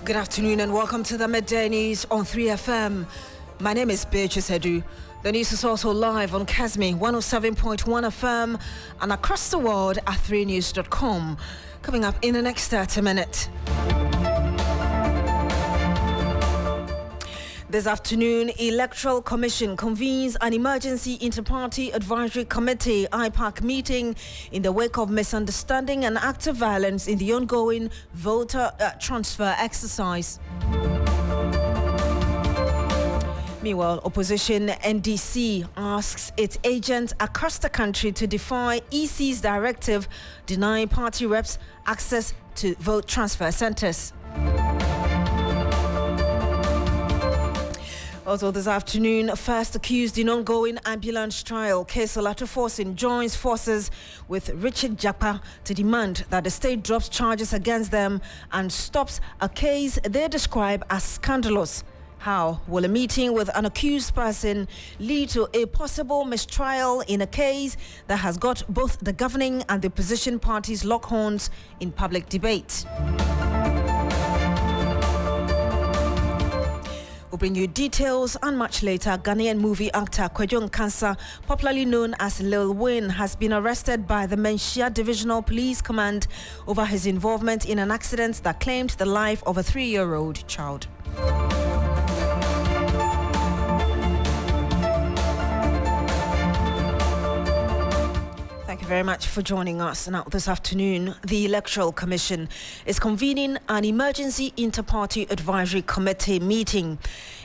Good afternoon and welcome to the Midday News on 3FM. My name is Beatrice Adu. The news is also live on Kasmi 107.1 FM and across the world at 3news.com. Coming up in the next 30 minutes. This afternoon, Electoral Commission convenes an emergency inter-party advisory committee (IPAC) meeting in the wake of misunderstanding and active violence in the ongoing voter transfer exercise. Meanwhile, opposition NDC asks its agents across the country to defy EC's directive denying party reps access to vote transfer centres. Also this afternoon, first accused in ongoing ambulance trial, case Olatoforsin joins forces with Richard Japa to demand that the state drops charges against them and stops a case they describe as scandalous. How will a meeting with an accused person lead to a possible mistrial in a case that has got both the governing and the opposition parties lock horns in public debate? We'll bring you details and much later. Ghanaian movie actor Kwadwo Nkansah, popularly known as Lil Wayne, has been arrested by the Menchia Divisional Police Command over his involvement in an accident that claimed the life of a 3-year-old child. Thank you very much for joining us. Now, this afternoon, the Electoral Commission is convening an emergency inter-party advisory committee meeting.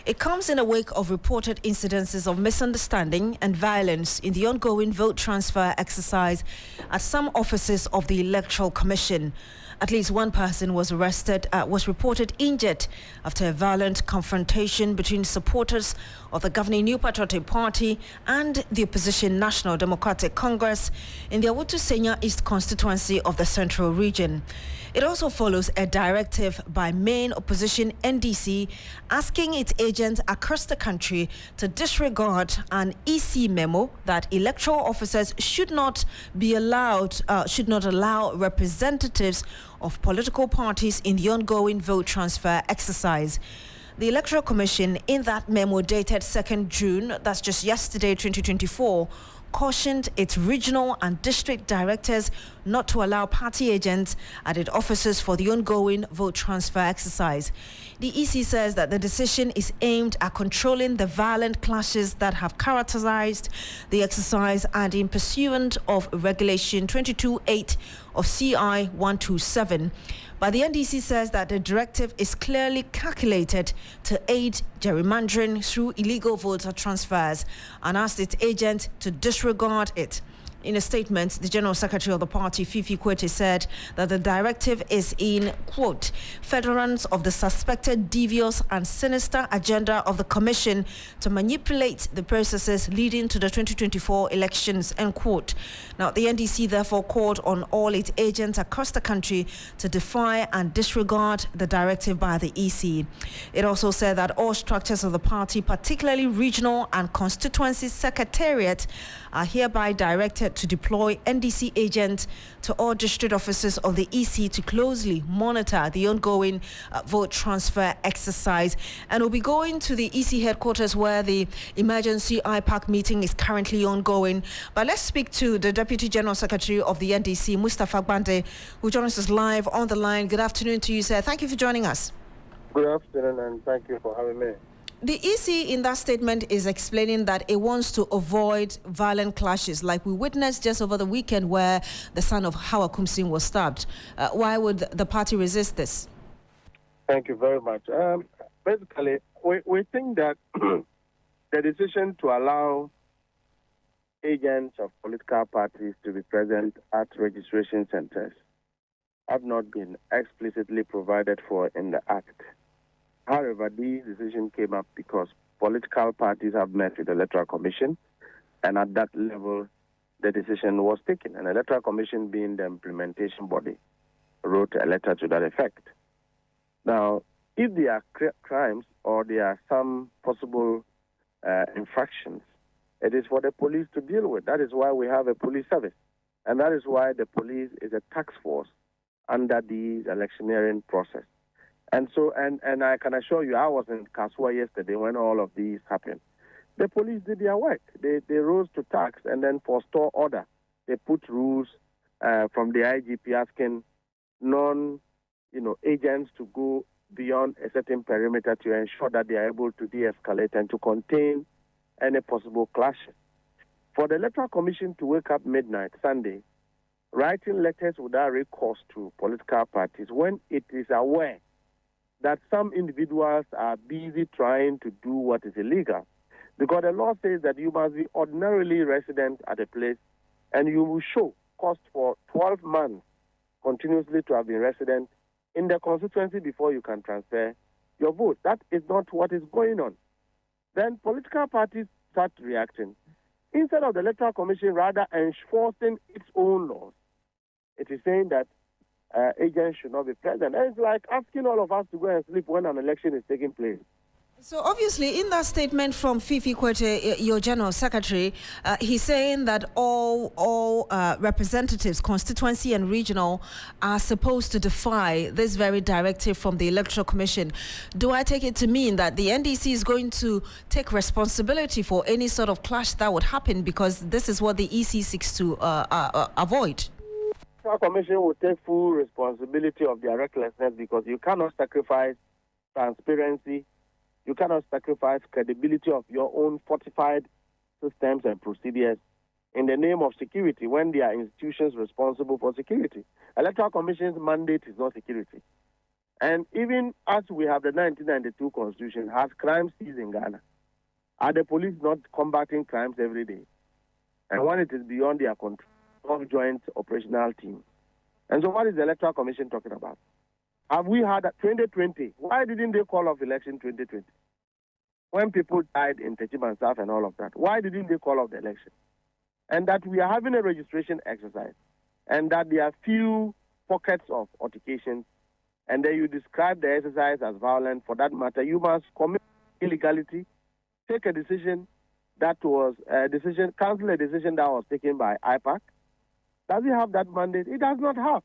It comes in the wake of reported incidences of misunderstanding and violence in the ongoing vote transfer exercise at some offices of the Electoral Commission. At least one person was reported injured after a violent confrontation between supporters of the governing New Patriotic Party and the opposition National Democratic Congress in the Awutu Senya East constituency of the Central Region. It also follows a directive by main opposition NDC asking its agents across the country to disregard an EC memo that electoral officers should not allow representatives of political parties in the ongoing vote transfer exercise. The Electoral Commission, in that memo dated 2nd June, that's just yesterday, 2024, cautioned its regional and district directors not to allow party agents at its offices for the ongoing vote transfer exercise. The EC says that the decision is aimed at controlling the violent clashes that have characterized the exercise and in pursuant of Regulation 22.8 of CI 127. But the NDC says that the directive is clearly calculated to aid gerrymandering through illegal voter transfers and asked its agent to disregard it. In a statement, the General Secretary of the party, Fifi Kwete, said that the directive is in, quote, furtherance of the suspected devious and sinister agenda of the Commission to manipulate the processes leading to the 2024 elections, end quote. Now, the NDC therefore called on all its agents across the country to defy and disregard the directive by the EC. It also said that all structures of the party, particularly regional and constituency secretariat, are hereby directed to deploy NDC agents to all district offices of the EC to closely monitor the ongoing vote transfer exercise. And we'll be going to the EC headquarters where the emergency IPAC meeting is currently ongoing. But let's speak to the Deputy General Secretary of the NDC, Mustafa Gbande, who joins us live on the line. Good afternoon to you, sir. Thank you for joining us. Good afternoon, and thank you for having me. The EC in that statement is explaining that it wants to avoid violent clashes like we witnessed just over the weekend where the son of Hawa Kumsin was stabbed. Why would the party resist this? Thank you very much. Basically, we think that the decision to allow agents of political parties to be present at registration centers have not been explicitly provided for in the Act. However, this decision came up because political parties have met with the Electoral Commission, and at that level, the decision was taken. And the Electoral Commission, being the implementation body, wrote a letter to that effect. Now, if there are crimes or there are some possible infractions, it is for the police to deal with. That is why we have a police service. And that is why the police is a task force under the electioneering process. And so, and I can assure you, I was in Kasua yesterday when all of these happened. The police did their work. They rose to task, and then for store order, they put rules from the IGP asking agents to go beyond a certain perimeter to ensure that they are able to de-escalate and to contain any possible clashes. For the Electoral Commission to wake up midnight Sunday, writing letters without recourse to political parties when it is aware that some individuals are busy trying to do what is illegal. Because the law says that you must be ordinarily resident at a place and you will show cost for 12 months continuously to have been resident in the constituency before you can transfer your vote. That is not what is going on. Then political parties start reacting. Instead of the Electoral Commission rather enforcing its own laws, it is saying that agents should not be present. And it's like asking all of us to go and sleep when an election is taking place. So obviously, in that statement from Fifi Kwete, your General Secretary, he's saying that all representatives, constituency and regional, are supposed to defy this very directive from the Electoral Commission. Do I take it to mean that the NDC is going to take responsibility for any sort of clash that would happen, because this is what the EC seeks to avoid? The Electoral Commission will take full responsibility of their recklessness, because you cannot sacrifice transparency. You cannot sacrifice credibility of your own fortified systems and procedures in the name of security when there are institutions responsible for security. Electoral Commission's mandate is not security. And even as we have the 1992 Constitution, has crime ceased in Ghana? Are the police not combating crimes every day? And when it is beyond their control, of joint operational teams. And so what is the Electoral Commission talking about? Have we had 2020? Why didn't they call off election 2020? When people died in Techiman South and all of that, why didn't they call off the election? And that we are having a registration exercise, and that there are few pockets of altercations, and then you describe the exercise as violent. For that matter, you must commit illegality, take a decision that was cancel a decision that was taken by IPAC. Does it have that mandate? It does not have.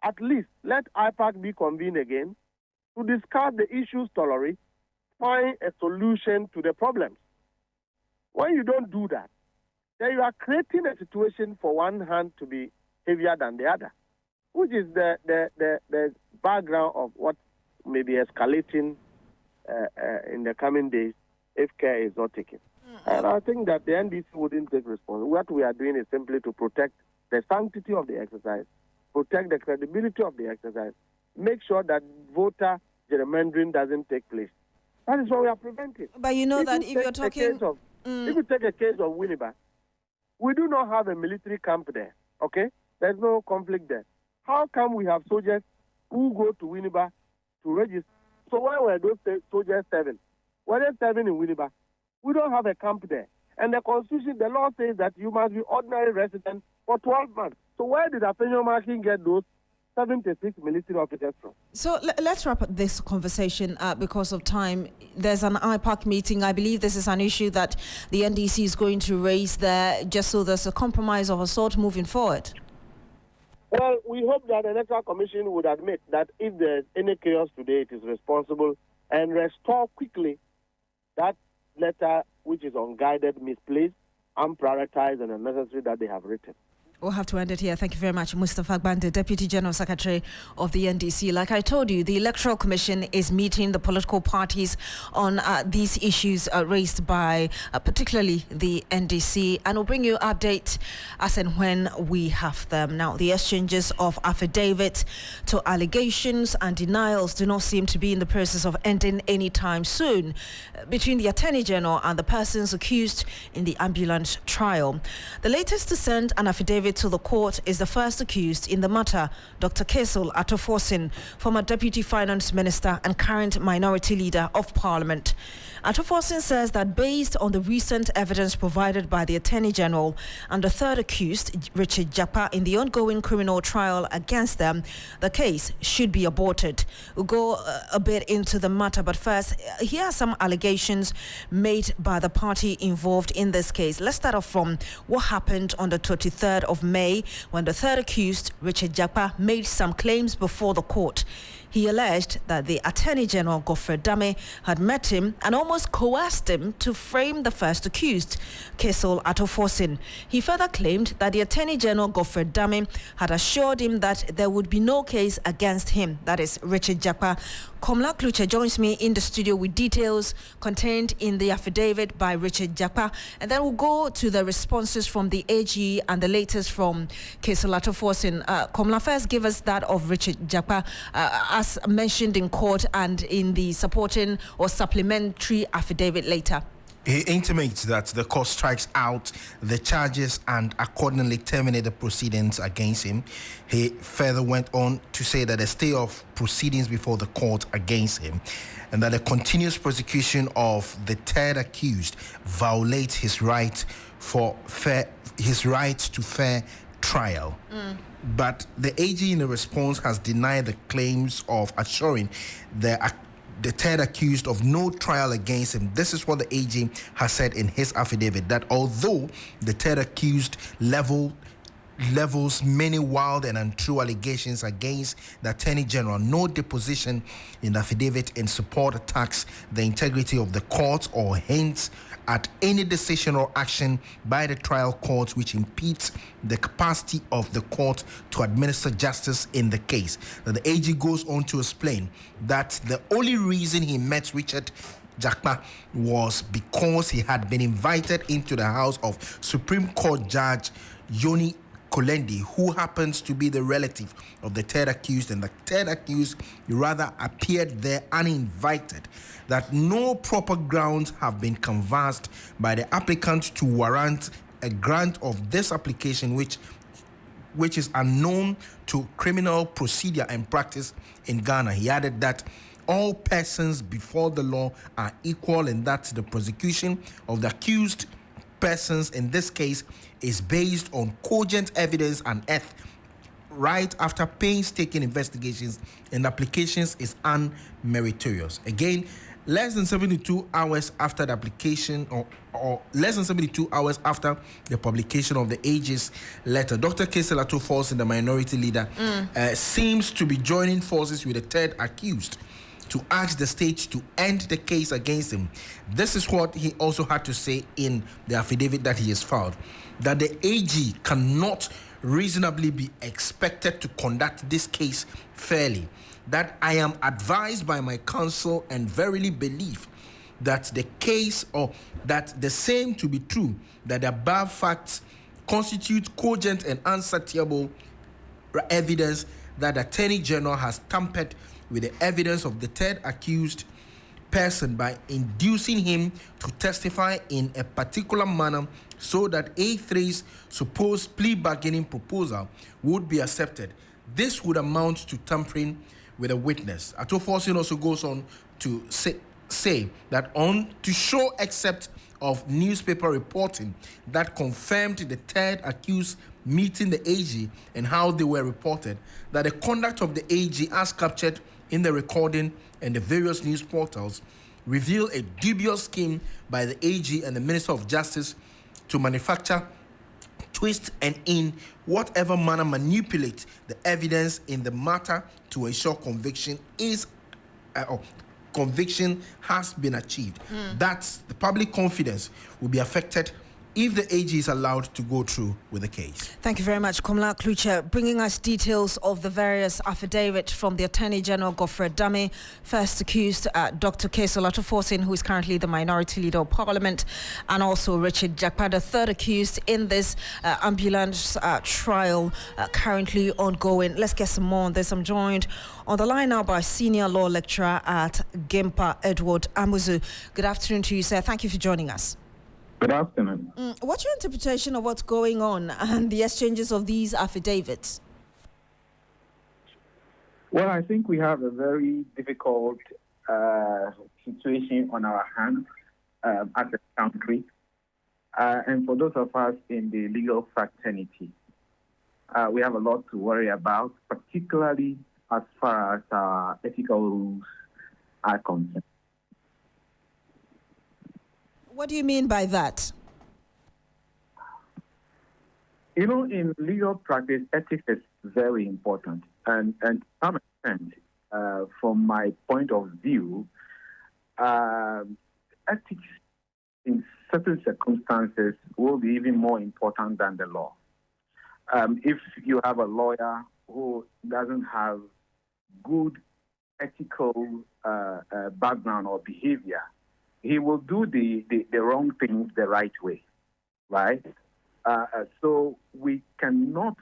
At least let IPAC be convened again to discuss the issues thoroughly, find a solution to the problems. When you don't do that, then you are creating a situation for one hand to be heavier than the other, which is the background of what may be escalating in the coming days if care is not taken. And I think that the NDC wouldn't take responsibility. What we are doing is simply to protect the sanctity of the exercise, protect the credibility of the exercise, make sure that voter gerrymandering doesn't take place. That is what we are preventing. But you know that if you're talking... If you take a case of Winneba, we do not have a military camp there, okay? There's no conflict there. How come we have soldiers who go to Winneba to register? So why were those soldiers serving? Were they serving in Winneba? We don't have a camp there. And the Constitution, the law says that you must be ordinary resident for 12 months. So where did Apenyo Markin get those 76 military officers from? So let's wrap up this conversation because of time. There's an IPAC meeting. I believe this is an issue that the NDC is going to raise there, just so there's a compromise of a sort moving forward. Well, we hope that the Electoral Commission would admit that if there's any chaos today, it is responsible and restore quickly that letter which is unguided, misplaced, unprioritized, and unnecessary that they have written. We'll have to end it here. Thank you very much, Mustafa Agbande, Deputy General Secretary of the NDC. Like I told you, the Electoral Commission is meeting the political parties on these issues raised by particularly the NDC, and we'll bring you updates as and when we have them. Now, the exchanges of affidavits to allegations and denials do not seem to be in the process of ending anytime soon between the Attorney General and the persons accused in the ambulance trial. The latest to send an affidavit to the court is the first accused in the matter, Dr. Kesel Atoforsin, former Deputy Finance Minister and current Minority Leader of Parliament. Atoforsin says that based on the recent evidence provided by the Attorney General and the third accused, Richard Japa, in the ongoing criminal trial against them, the case should be aborted. We'll go a bit into the matter, but first, here are some allegations made by the party involved in this case. Let's start off from what happened on the 23rd of May when the third accused, Richard Japa, made some claims before the court. He alleged that the Attorney General Godfrey Dame had met him and almost coerced him to frame the first accused, Kesel Atoforsin. He further claimed that the Attorney General Godfrey Dame had assured him that there would be no case against him, that is Richard Jakpa. Komla Kluche joins me in the studio with details contained in the affidavit by Richard Jakpa, and then we'll go to the responses from the AG and the latest from Kesel Atoforsin. Komla, first give us that of Richard Jakpa, as mentioned in court and in the supporting or supplementary affidavit later. He intimates that the court strikes out the charges and accordingly terminate the proceedings against him. He further went on to say that a stay of proceedings before the court against him and that the continuous prosecution of the third accused violates his right to fair trial. But the AG in the response has denied the claims of assuring the third accused of no trial against him. This is what the AG has said in his affidavit, that although the third accused levels many wild and untrue allegations against the Attorney General, no deposition in the affidavit in support attacks the integrity of the court or hints at any decision or action by the trial court which impedes the capacity of the court to administer justice in the case. Now, the AG goes on to explain that the only reason he met Richard Jakpa was because he had been invited into the house of Supreme Court Judge Yoni Kolendi, who happens to be the relative of the third accused, and the third accused rather appeared there uninvited, that no proper grounds have been canvassed by the applicant to warrant a grant of this application, which is unknown to criminal procedure and practice in Ghana. He added that all persons before the law are equal and that the prosecution of the accused persons in this case is based on cogent evidence and right after painstaking investigations and applications is unmeritorious. Again, less than 72 hours after the application or less than 72 hours after the publication of the AG's letter, Dr. Kesel Atoforsin, the minority leader, seems to be joining forces with the third accused to ask the state to end the case against him. This is what he also had to say in the affidavit that he has filed, that the AG cannot reasonably be expected to conduct this case fairly, that I am advised by my counsel and verily believe that the case or that the same to be true, that the above facts constitute cogent and unsatiable evidence that the Attorney General has tampered with the evidence of the third accused person by inducing him to testify in a particular manner so that A3's supposed plea bargaining proposal would be accepted. This would amount to tampering with a witness. Atoforsin also goes on to say that to show except of newspaper reporting that confirmed the third accused meeting the AG and how they were reported, that the conduct of the AG as captured in the recording and the various news portals reveal a dubious scheme by the AG and the Minister of Justice to manufacture, twist, and in whatever manner manipulate the evidence in the matter to ensure conviction has been achieved. That the public confidence will be affected if the AG is allowed to go through with the case. Thank you very much, Komla Kluche, bringing us details of the various affidavits from the Attorney General Godfrey Dame, first accused Dr. Kesel Atoforsin, who is currently the minority leader of Parliament, and also Richard Jakpa, the third accused in this ambulance trial currently ongoing. Let's get some more on this. I'm joined on the line now by senior law lecturer at GIMPA, Edward Amuzu. Good afternoon to you, sir. Thank you for joining us. Good afternoon. What's your interpretation of what's going on and the exchanges of these affidavits? Well, I think we have a very difficult situation on our hands as a country. And for those of us in the legal fraternity, we have a lot to worry about, particularly as far as our ethical rules are concerned. What do you mean by that? You know, in legal practice, ethics is very important. And to some extent, from my point of view, ethics in certain circumstances will be even more important than the law. If you have a lawyer who doesn't have good ethical background or behavior, he will do the wrong things the right way, right? So we cannot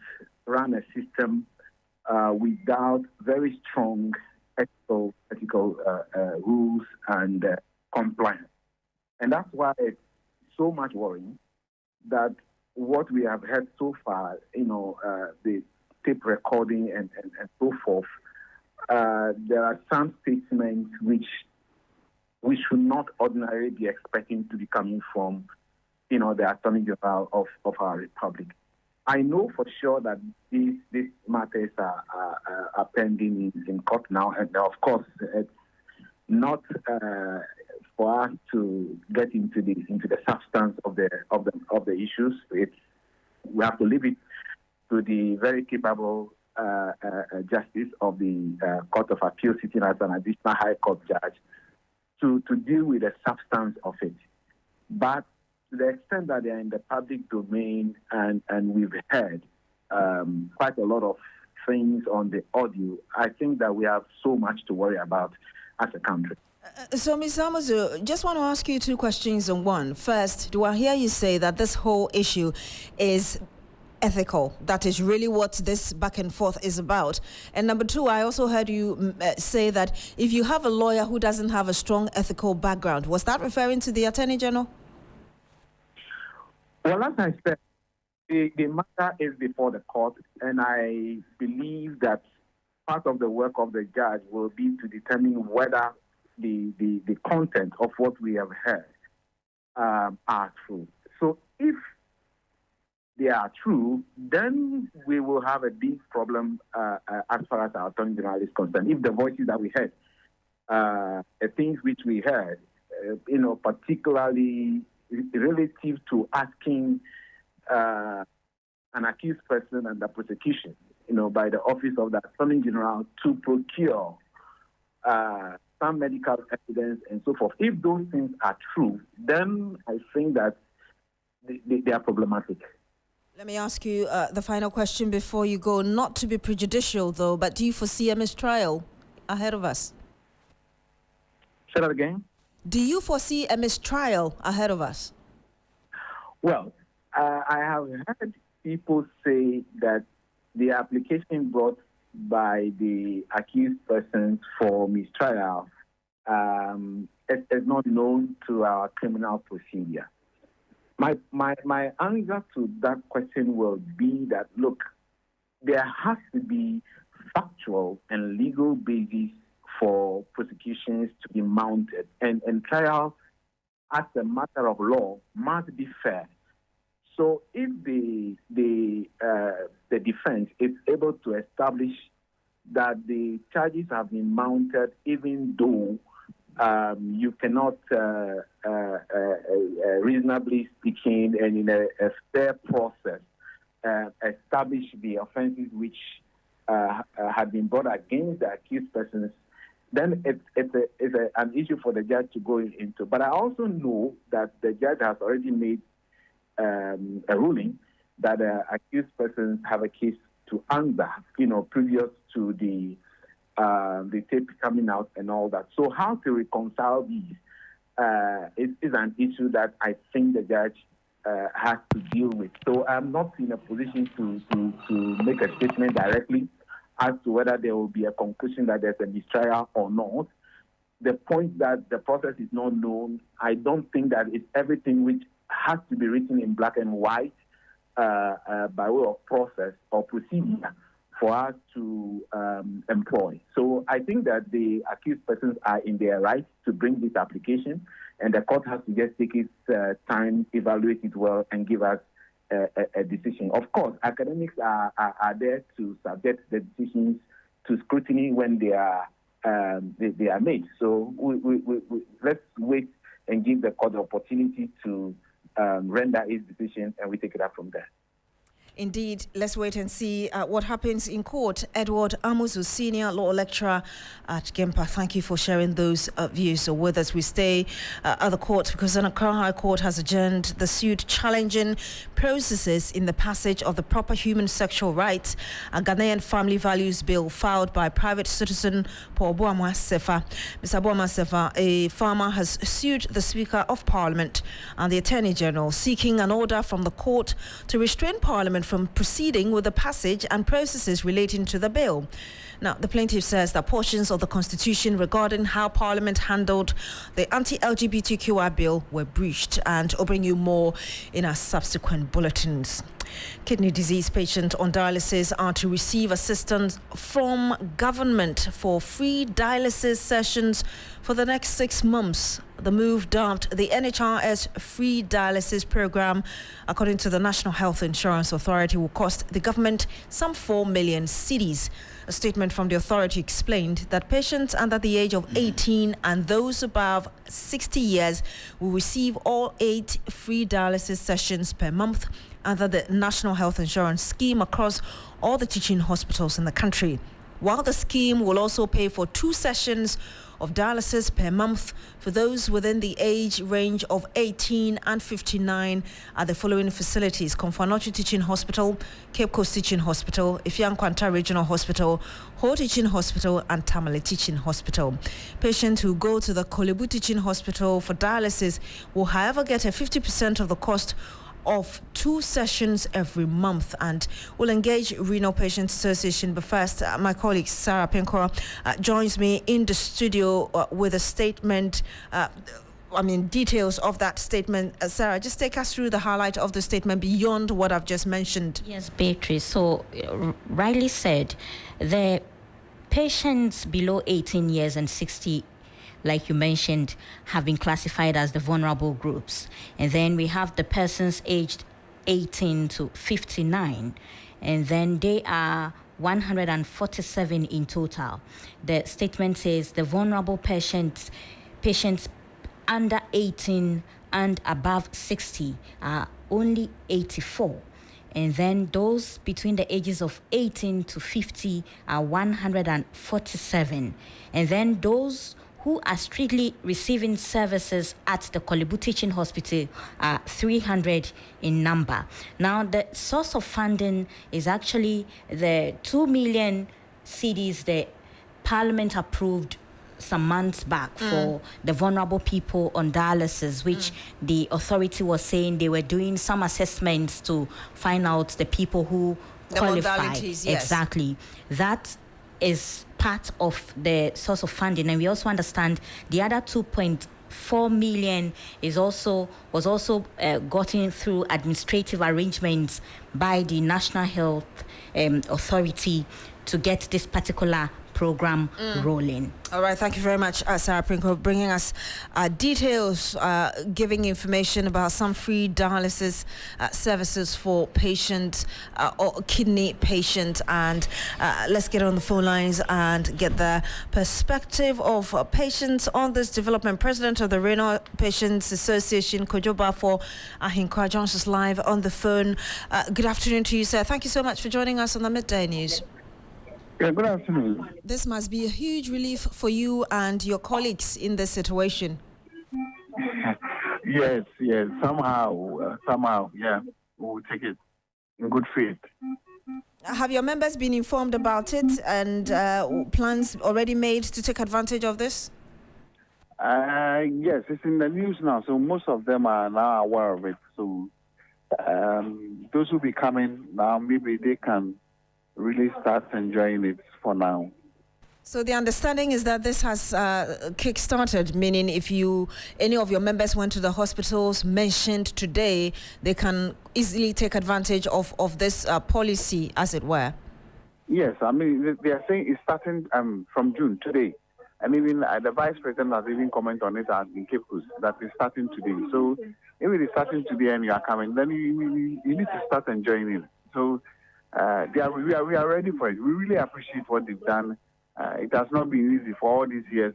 run a system without very strong ethical rules and compliance. And that's why it's so much worrying that what we have heard so far, the tape recording and so forth, there are some statements which we should not ordinarily be expecting to be coming from, the Attorney General of our Republic. I know for sure that these matters are pending in court now, and of course, it's not for us to get into the substance of the issues. We have to leave it to the very capable justice of the Court of Appeal, sitting as an additional High Court judge, to deal with the substance of it. But to the extent that they are in the public domain and we've heard quite a lot of things on the audio, I think that we have so much to worry about as a country. So, Ms. Amazu, just want to ask you two questions on one. First, do I hear you say that this whole issue is ethical? That is really what this back and forth is about. And number two, I also heard you say that if you have a lawyer who doesn't have a strong ethical background, was that referring to the Attorney General? Well, as I said, the matter is before the court, and I believe that part of the work of the judge will be to determine whether the content of what we have heard are true. So if they are true, then we will have a big problem as far as our Attorney General is concerned. If the voices that we heard, the things which we heard, particularly relative to asking an accused person and the prosecution, by the office of the Attorney General to procure some medical evidence and so forth. If those things are true, then I think that they are problematic. Let me ask you the final question before you go, not to be prejudicial though, but do you foresee a mistrial ahead of us? Say that again? Do you foresee a mistrial ahead of us? Well, I have heard people say that the application brought by the accused persons for mistrial is not known to our criminal procedure. My answer to that question will be that, look, there has to be factual and legal basis for prosecutions to be mounted, and trial as a matter of law must be fair. So if the defense is able to establish that the charges have been mounted, even though you cannot, reasonably speaking, and in a fair process, establish the offenses which had been brought against the accused persons, then it's an issue for the judge to go into. But I also know that the judge has already made a ruling that accused persons have a case to answer, previous to the tape coming out and all that. So how to reconcile these is an issue that I think the judge has to deal with. So I'm not in a position to make a statement directly as to whether there will be a conclusion that there's a mistrial or not. The point that the process is not known, I don't think that it's everything which has to be written in black and white by way of process or procedure for us to employ. So I think that the accused persons are in their right to bring this application, and the court has to just take its time, evaluate it well, and give us a decision. Of course, academics are there to subject the decisions to scrutiny when they are made. So let's wait and give the court the opportunity to render its decision, and we take it up from there. Indeed, let's wait and see what happens in court. Edward Amuzu, senior law lecturer at Gempa, thank you for sharing those views. So with us, we stay at the court because the Accra High Court has adjourned the suit challenging processes in the passage of the Proper Human Sexual Rights, a Ghanaian Family Values Bill filed by private citizen Paul Boamah Sefa. Mr. Boamah Sefa, a farmer, has sued the Speaker of Parliament and the Attorney General, seeking an order from the court to restrain Parliament from proceeding with the passage and processes relating to the bill. Now, the plaintiff says that portions of the Constitution regarding how Parliament handled the anti-LGBTQI bill were breached, and will bring you more in our subsequent bulletins. Kidney disease patients on dialysis are to receive assistance from government for free dialysis sessions for the next 6 months. The move, dubbed the NHRS Free Dialysis Program, according to the National Health Insurance Authority, will cost the government some 4 million cedis. A statement from the authority explained that patients under the age of 18 and those above 60 years will receive all 8 free dialysis sessions per month under the National Health Insurance Scheme across all the teaching hospitals in the country, while the scheme will also pay for 2 sessions of dialysis per month for those within the age range of 18 and 59 at the following facilities: Komfanochi Teaching Hospital, Cape Coast Teaching Hospital, Ifeanyi Regional Hospital, Ho Teaching Hospital, and Tamale Teaching Hospital. Patients who go to the Kolebu Teaching Hospital for dialysis will, however, get a 50% of the cost of 2 sessions every month and will engage Renal Patients Association. But first, my colleague Sarah Pinkora joins me in the studio with a statement. Details of that statement. Sarah, just take us through the highlight of the statement beyond what I've just mentioned. Yes, Beatrice. So, rightly said, the patients below 18 years and 60, like you mentioned, have been classified as the vulnerable groups. And then we have the persons aged 18 to 59. And then they are 147 in total. The statement says the vulnerable patients under 18 and above 60 are only 84. And then those between the ages of 18 to 50 are 147. And then those who are strictly receiving services at the Kolebu Teaching Hospital are 300 in number. Now, the source of funding is actually the 2 million cedis the Parliament approved some months back for the vulnerable people on dialysis, which the authority was saying they were doing some assessments to find out the people who qualify. Yes. Exactly. That is part of the source of funding, and we also understand the other 2.4 million was also gotten through administrative arrangements by the National Health Authority to get this particular program rolling. All right, thank you very much, Sarah Prinko, bringing us details, giving information about some free dialysis services for patients or kidney patients. And let's get on the phone lines and get the perspective of patients on this development. President of the Renal Patients Association, Kojoba for Ahinkwa, joins us live on the phone. Good afternoon to you, sir. Thank you so much for joining us on the Midday News. Yeah, good afternoon. This must be a huge relief for you and your colleagues in this situation. Yes. Somehow, yeah, we'll take it in good faith. Have your members been informed about it and plans already made to take advantage of this? Yes, it's in the news now, so most of them are now aware of it. So those who be coming now, maybe they can really start enjoying it for now. So the understanding is that this has kick-started, meaning if any of your members went to the hospitals mentioned today, they can easily take advantage of this policy, as it were. Yes, I mean, they are saying it's starting from June, today. And even the Vice President has even commented on it in Cape Coast, that it's starting today. So if it is starting today and you are coming, then you need to start enjoying it. So we are ready for it. We really appreciate what they've done. It has not been easy for all these years.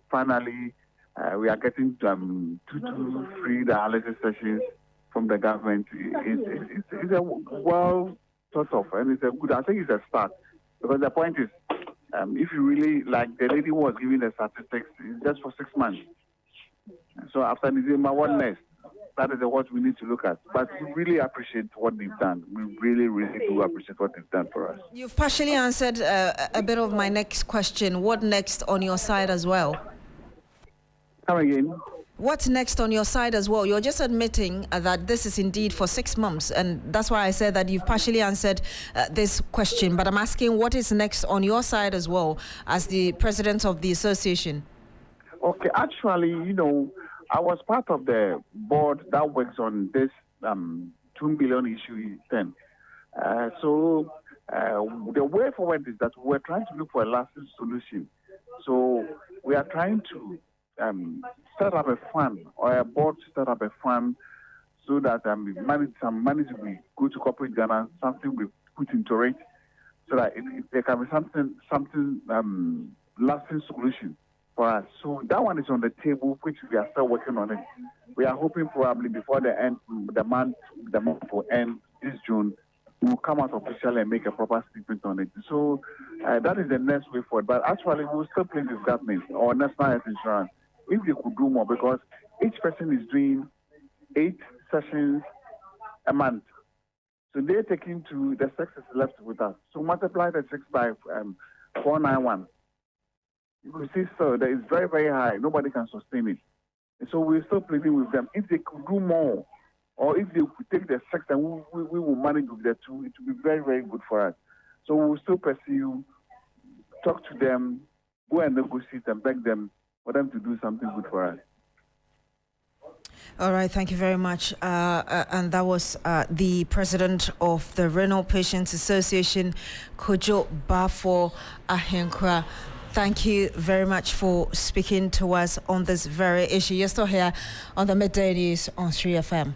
Finally, we are getting 2 free dialysis sessions from the government is a well thought of, and it's a good. I think it's a start, because the point is, if you really like the lady who was giving the statistics, it's just for 6 months. So after December, what next? That is what we need to look at. But we really appreciate what they've done. We really, really do appreciate what they've done for us. You've partially answered a bit of my next question. What next on your side as well? Come again. What's next on your side as well? You're just admitting that this is indeed for 6 months, and that's why I said that you've partially answered this question. But I'm asking, what is next on your side as well, as the president of the association? Okay, actually, I was part of the board that works on this 2 billion issue then. So the way forward is that we're trying to look for a lasting solution. So we are trying to set up a fund, or a board to set up a fund, so that some money will go to corporate Ghana, something we put into it, so that there can be something lasting solution for us. So that one is on the table, which we are still working on it. We are hoping probably before the month will end this June, we'll come out officially and make a proper statement on it. So that is the next way forward. But actually, we'll still play with government or national health insurance if they could do more, because each person is doing 8 sessions a month. So they're taking to the 6 is left with us. So multiply the 6 by 491. You see, so that is very, very high. Nobody can sustain it. And so we're still pleading with them. If they could do more, or if they could take the 6 and we will manage with the 2, it will be very, very good for us. So we'll still pursue, talk to them, go and negotiate and beg them for them to do something good for us. All right, thank you very much. And that was the president of the Renal Patients Association, Kojo Bafo Ahenkra. Thank you very much for speaking to us on this very issue. You're still here on the Midday News on 3FM.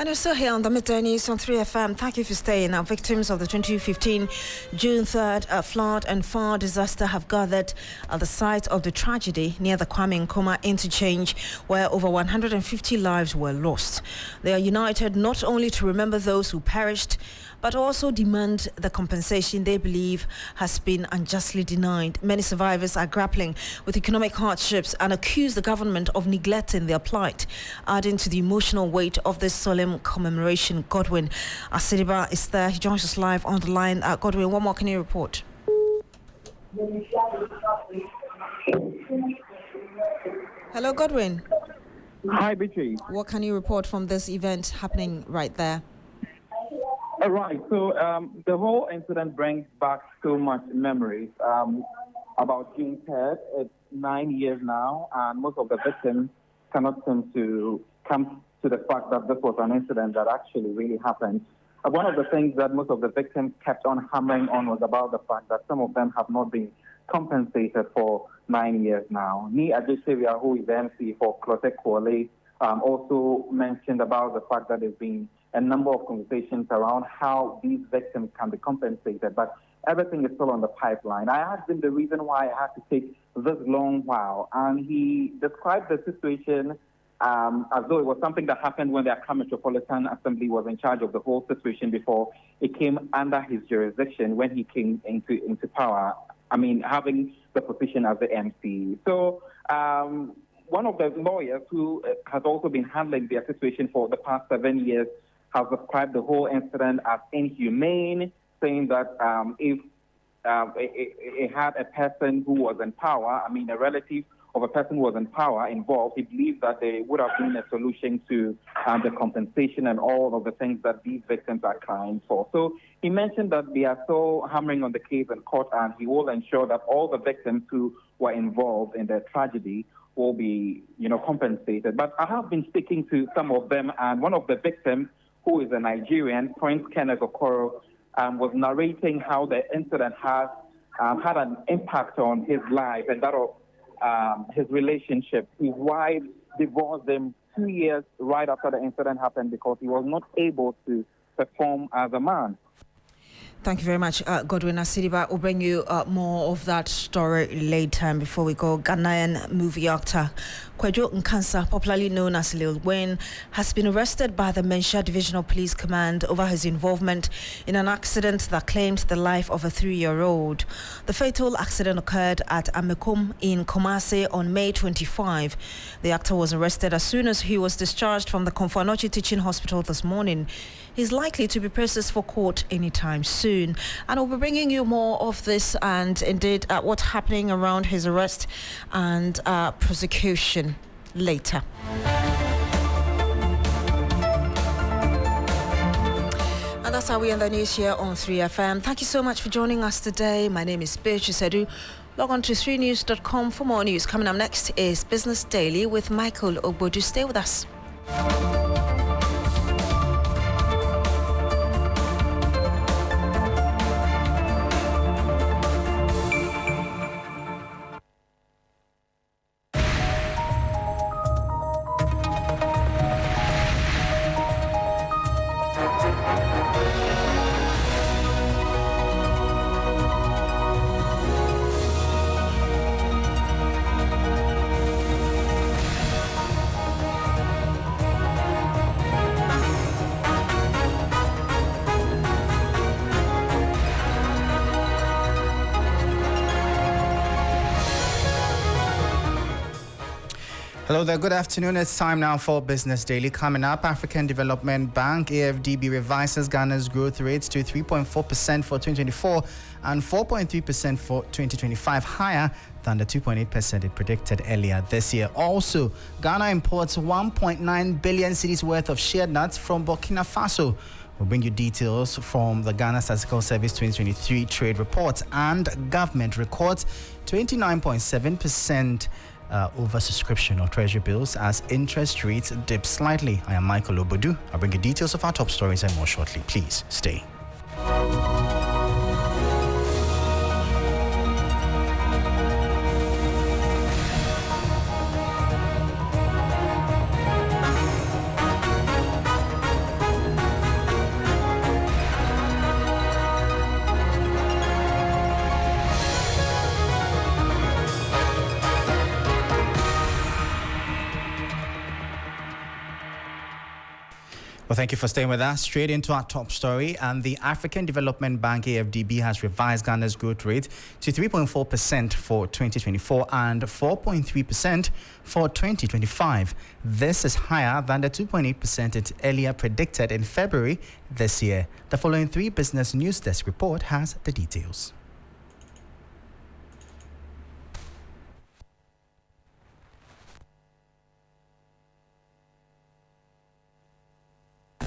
And you're still here on the Midday News on 3FM. Thank you for staying. Now, victims of the 2015 June 3rd flood and fire disaster have gathered at the site of the tragedy near the Kwame Nkrumah interchange, where over 150 lives were lost. They are united not only to remember those who perished, but also demand the compensation they believe has been unjustly denied. Many survivors are grappling with economic hardships and accuse the government of neglecting their plight, adding to the emotional weight of this solemn commemoration. Godwin Asidiba is there. He joins us live on the line. Godwin, what more can you report? Hello, Godwin. Hi, Beatrice. What can you report from this event happening right there? All right. So the whole incident brings back so much memories about June 3rd. It's 9 years now, and most of the victims cannot seem to come to the fact that this was an incident that actually really happened. One of the things that most of the victims kept on hammering on was about the fact that some of them have not been compensated for 9 years now. Ni Adesevia, who is the MC for Clote Kwale, also mentioned about the fact that there's been a number of conversations around how these victims can be compensated, but everything is still on the pipeline. I asked him the reason why it had to take this long while, and he described the situation as though it was something that happened when the Accra Metropolitan Assembly was in charge of the whole situation before it came under his jurisdiction when he came into power. I mean, having the position as the MC. So one of the lawyers who has also been handling the situation for the past 7 years has described the whole incident as inhumane, saying that if it had a person who was in power, I mean a relative of a person who was in power involved, he believes that there would have been a solution to the compensation and all of the things that these victims are crying for. So he mentioned that they are still hammering on the case in court, and he will ensure that all the victims who were involved in the tragedy will be, compensated. But I have been speaking to some of them, and one of the victims, who is a Nigerian, Prince Kenneth Okoro, was narrating how the incident has had an impact on his life and that of his relationship. His wife divorced him 2 years right after the incident happened because he was not able to perform as a man. Thank you very much, Godwin Asidiba. We'll bring you more of that story later. And before we go, Ghanaian movie actor Kwadwo Nkansa, popularly known as Lil Wayne, has been arrested by the Mensha Divisional Police Command over his involvement in an accident that claimed the life of a 3-year-old. The fatal accident occurred at Amekom in Kumasi on May 25. The actor was arrested as soon as he was discharged from the Komfo-Anokye Teaching Hospital this morning. He's likely to be processed for court anytime soon. And we'll be bringing you more of this and indeed what's happening around his arrest and prosecution later. And that's how we end the news here on 3FM. Thank you so much for joining us today. My name is Beatrice Adu. Log on to 3news.com for more news. Coming up next is Business Daily with Michael Ogbodu. Stay with us. Hello there, good afternoon. It's time now for Business Daily. Coming up, African Development Bank, AFDB, revises Ghana's growth rates to 3.4% for 2024 and 4.3% for 2025, higher than the 2.8% it predicted earlier this year. Also, Ghana imports 1.9 billion cedis worth of shea nuts from Burkina Faso. We'll bring you details from the Ghana Statistical Service 2023 trade report, and government records 29.7% oversubscription of treasury bills as interest rates dip slightly. I am Michael Ogbodu. I'll bring you details of our top stories and more shortly. Please stay. Well, thank you for staying with us. Straight into our top story. And the African Development Bank, AFDB, has revised Ghana's growth rate to 3.4% for 2024 and 4.3% for 2025. This is higher than the 2.8% it earlier predicted in February this year. The following 3 Business News Desk report has the details.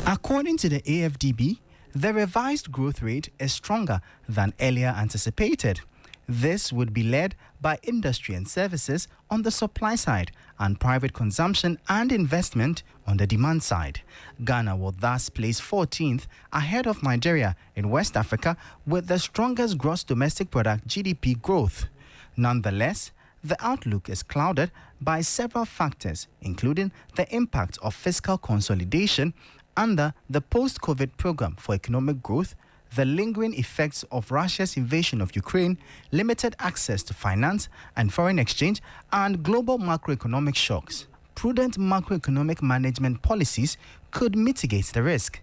According to the AFDB, the revised growth rate is stronger than earlier anticipated. This would be led by industry and services on the supply side and private consumption and investment on the demand side. Ghana will thus place 14th ahead of Nigeria in West Africa with the strongest gross domestic product (GDP) growth. Nonetheless, the outlook is clouded by several factors, including the impact of fiscal consolidation under the post-COVID program for economic growth, the lingering effects of Russia's invasion of Ukraine, limited access to finance and foreign exchange, and global macroeconomic shocks. Prudent macroeconomic management policies could mitigate the risk.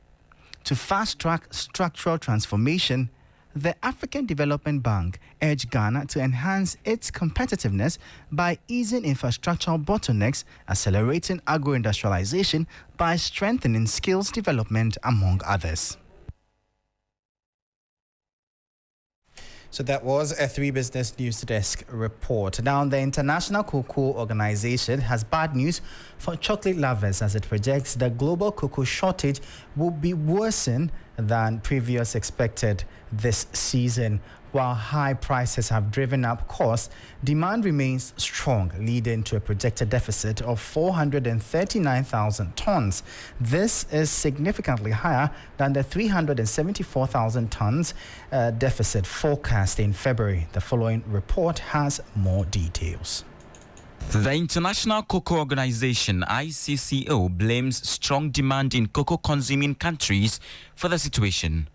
To fast-track structural transformation, the African Development Bank urged Ghana to enhance its competitiveness by easing infrastructural bottlenecks, accelerating agro-industrialization by strengthening skills development, among others. So that was a 3 Business News Desk report. Now, the International Cocoa Organization has bad news for chocolate lovers as it projects the global cocoa shortage will be worsened than previous expected this season. While high prices have driven up costs, demand remains strong, leading to a projected deficit of 439,000 tons. This is significantly higher than the 374,000 tons deficit forecast in February. The following report has more details. The International Cocoa Organization, ICCO, blames strong demand in cocoa-consuming countries for the situation.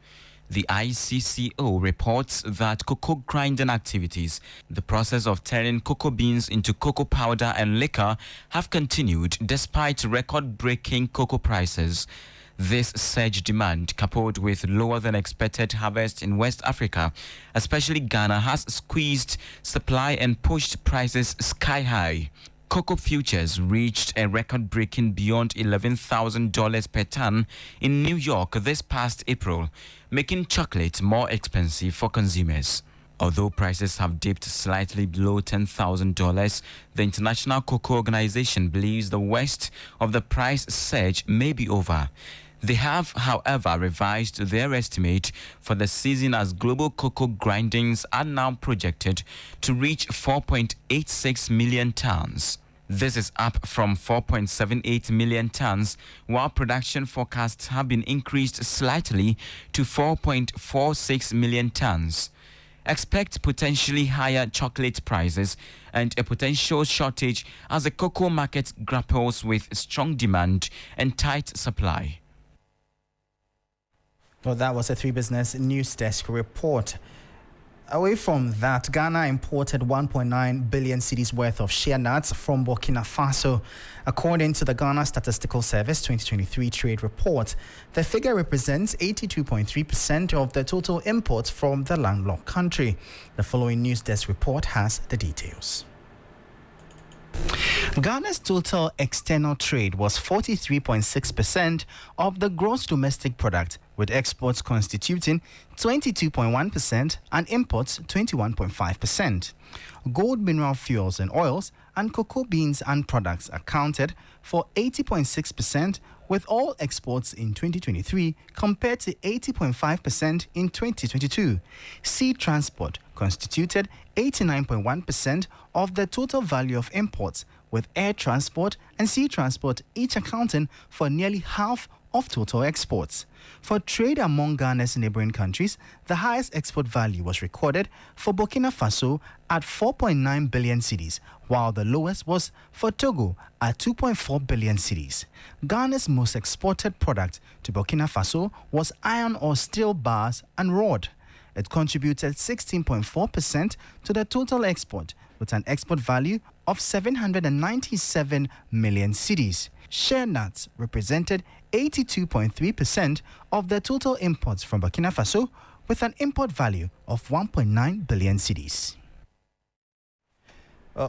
The ICCO reports that cocoa grinding activities, the process of turning cocoa beans into cocoa powder and liquor, have continued despite record-breaking cocoa prices. This surge demand, coupled with lower than expected harvest in West Africa, especially Ghana, has squeezed supply and pushed prices sky high. Cocoa futures reached a record-breaking beyond $11,000 per ton in New York this past April, making chocolate more expensive for consumers. Although prices have dipped slightly below $10,000, the International Cocoa Organization believes the worst of the price surge may be over. They have, however, revised their estimate for the season as global cocoa grindings are now projected to reach 4.86 million tons. This is up from 4.78 million tons, while production forecasts have been increased slightly to 4.46 million tons. Expect potentially higher chocolate prices and a potential shortage as the cocoa market grapples with strong demand and tight supply. Well, that was a 3 Business News Desk report. Away from that, Ghana imported 1.9 billion cedis worth of shea nuts from Burkina Faso. According to the Ghana Statistical Service 2023 trade report, the figure represents 82.3% of the total imports from the landlocked country. The following News Desk report has the details. Ghana's total external trade was 43.6% of the gross domestic product, with exports constituting 22.1% and imports 21.5%. Gold, mineral fuels and oils and cocoa beans and products accounted for 80.6%, with all exports in 2023 compared to 80.5% in 2022. Sea transport constituted 89.1% of the total value of imports, with air transport and sea transport each accounting for nearly half of total exports. For trade among Ghana's neighboring countries, the highest export value was recorded for Burkina Faso at 4.9 billion cedis, while the lowest was for Togo at 2.4 billion cedis. Ghana's most exported product to Burkina Faso was iron or steel bars and rod. It contributed 16.4% to the total export, with an export value of 797 million cedis. Shea nuts represented 82.3% of the total imports from Burkina Faso, with an import value of 1.9 billion cedis.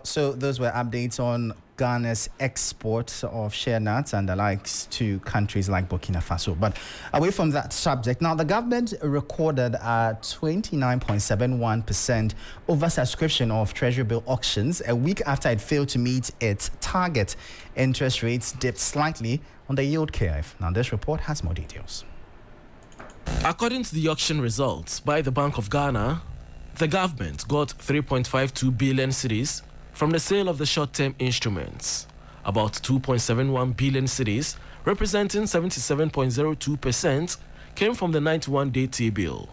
So those were updates on Ghana's export of shea nuts and the likes to countries like Burkina Faso. But away from that subject, now the government recorded a 29.71% oversubscription of Treasury bill auctions a week after it failed to meet its target. Interest rates dipped slightly on the yield curve. Now this report has more details. According to the auction results by the Bank of Ghana, the government got 3.52 billion cedis from the sale of the short-term instruments. About 2.71 billion cedis, representing 77.02%, came from the 91-day T-bill.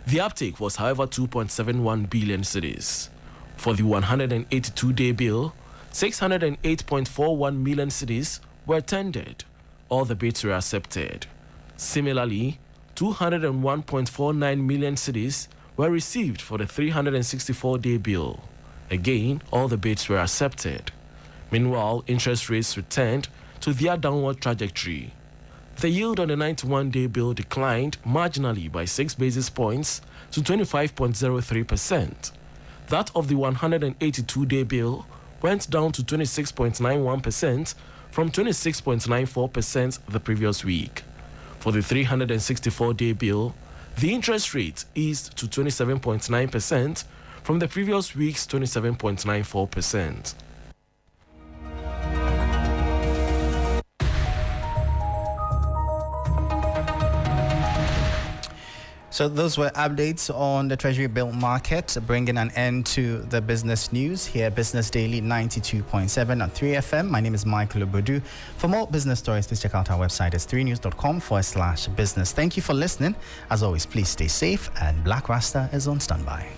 The uptake was, however, 2.71 billion cedis. For the 182-day bill, 608.41 million cedis were tendered. All the bids were accepted. Similarly, 201.49 million cedis were received for the 364-day bill. Again, all the bids were accepted. Meanwhile, interest rates returned to their downward trajectory. The yield on the 91-day bill declined marginally by 6 basis points to 25.03%. That of the 182-day bill went down to 26.91% from 26.94% the previous week. For the 364-day bill, the interest rate eased to 27.9% from the previous week's 27.94%. So those were updates on the Treasury bill market, bringing an end to the business news here at Business Daily 92.7 at 3FM. My name is Michael Ogbodu. For more business stories, please check out our website. It's 3news.com/business. Thank you for listening. As always, please stay safe, and Black Rasta is on standby.